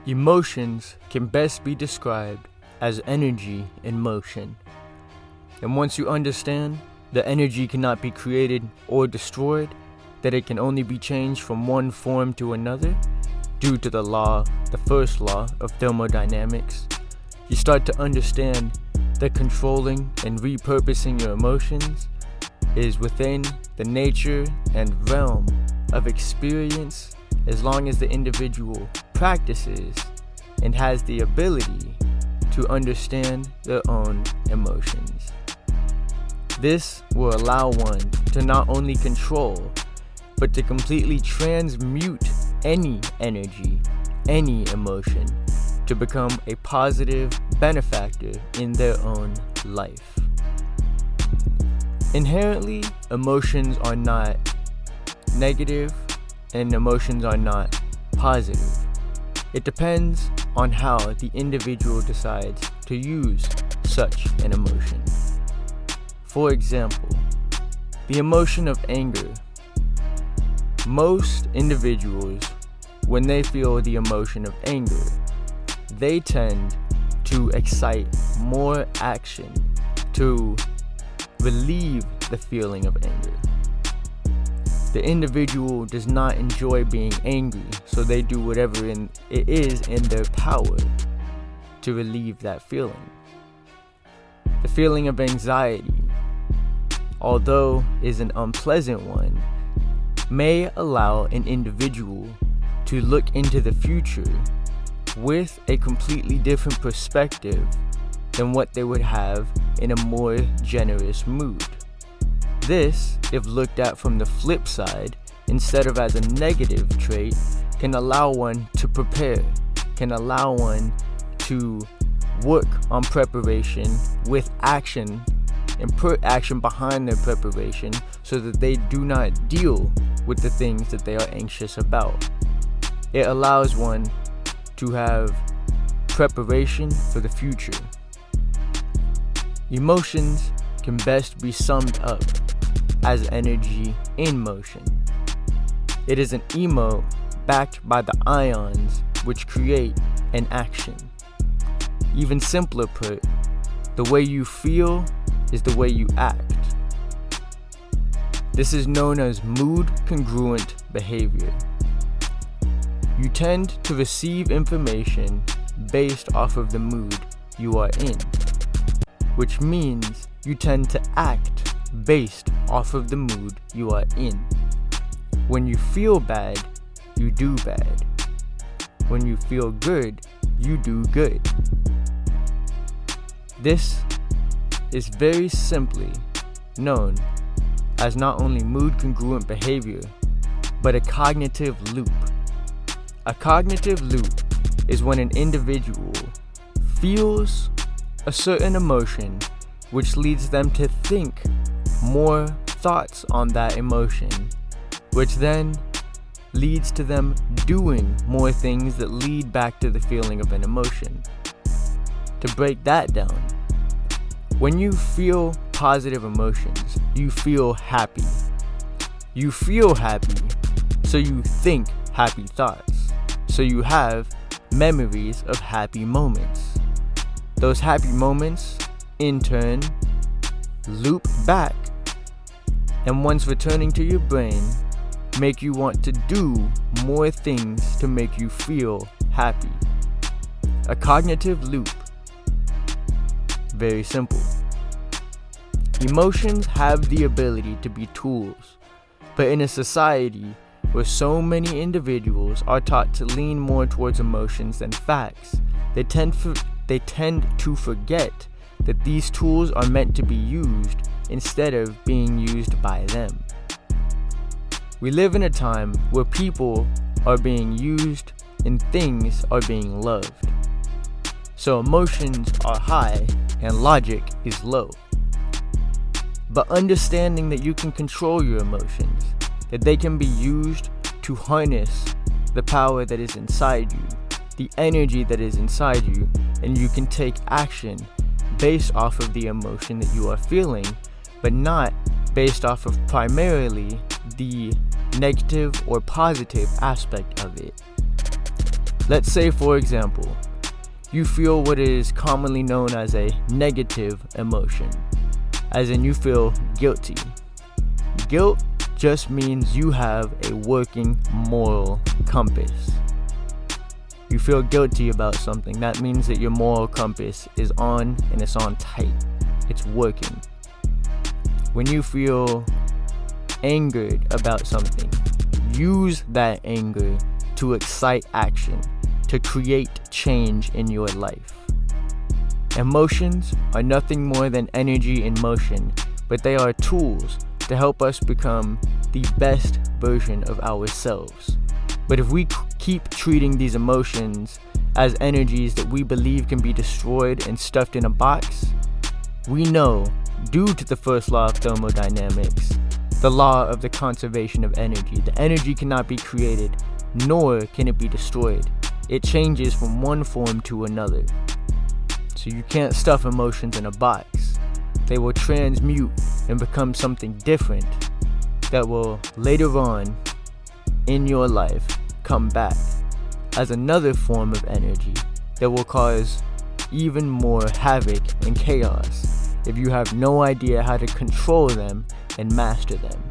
Emotions can best be described as energy in motion. And once you understand that energy cannot be created or destroyed, that it can only be changed from one form to another, due to the first law of thermodynamics, you start to understand that controlling and repurposing your emotions is within the nature and realm of experience, as long as the individual practices and has the ability to understand their own emotions. This will allow one to not only control, but to completely transmute any energy, any emotion, to become a positive benefactor in their own life. Inherently, emotions are not negative and emotions are not positive. It depends on how the individual decides to use such an emotion. For example, the emotion of anger. Most individuals, when they feel the emotion of anger, they tend to excite more action to relieve the feeling of anger. The individual does not enjoy being angry, so they do whatever it is in their power to relieve that feeling. The feeling of anxiety, although is an unpleasant one, may allow an individual to look into the future with a completely different perspective than what they would have in a more generous mood. This, if looked at from the flip side, instead of as a negative trait, can allow one to prepare, can allow one to work on preparation with action and put action behind their preparation so that they do not deal with the things that they are anxious about. It allows one to have preparation for the future. Emotions can best be summed up as energy in motion. It is an emote backed by the ions which create an action. Even simpler put, the way you feel is the way you act. This is known as mood congruent behavior. You tend to receive information based off of the mood you are in, which means you tend to act based off of the mood you are in. When you feel bad, you do bad. When you feel good, you do good. This is very simply known as not only mood congruent behavior, but a cognitive loop. A cognitive loop is when an individual feels a certain emotion, which leads them to think more thoughts on that emotion, which then leads to them doing more things that lead back to the feeling of an emotion. To break that down, when you feel positive emotions, you feel happy. You feel happy, so you think happy thoughts. So you have memories of happy moments. Those happy moments, in turn, loop back, and once returning to your brain, make you want to do more things to make you feel happy. A cognitive loop. Very simple. Emotions have the ability to be tools, but in a society where so many individuals are taught to lean more towards emotions than facts, they tend to forget that these tools are meant to be used instead of being used by them. We live in a time where people are being used and things are being loved. So emotions are high and logic is low. But understanding that you can control your emotions, that they can be used to harness the power that is inside you, the energy that is inside you, and you can take action based off of the emotion that you are feeling, but not based off of primarily the negative or positive aspect of it. Let's say, for example, you feel what is commonly known as a negative emotion, as in you feel guilty. Guilt just means you have a working moral compass. You feel guilty about something. That means that your moral compass is on, and it's on tight. It's working. When you feel angered about something, use that anger to excite action, to create change in your life. Emotions are nothing more than energy in motion, but they are tools to help us become the best version of ourselves. But if we keep treating these emotions as energies that we believe can be destroyed and stuffed in a box, we know, due to the first law of thermodynamics, the law of the conservation of energy, the energy cannot be created, nor can it be destroyed. It changes from one form to another. So you can't stuff emotions in a box. They will transmute and become something different that will later on in your life come back as another form of energy that will cause even more havoc and chaos if you have no idea how to control them and master them.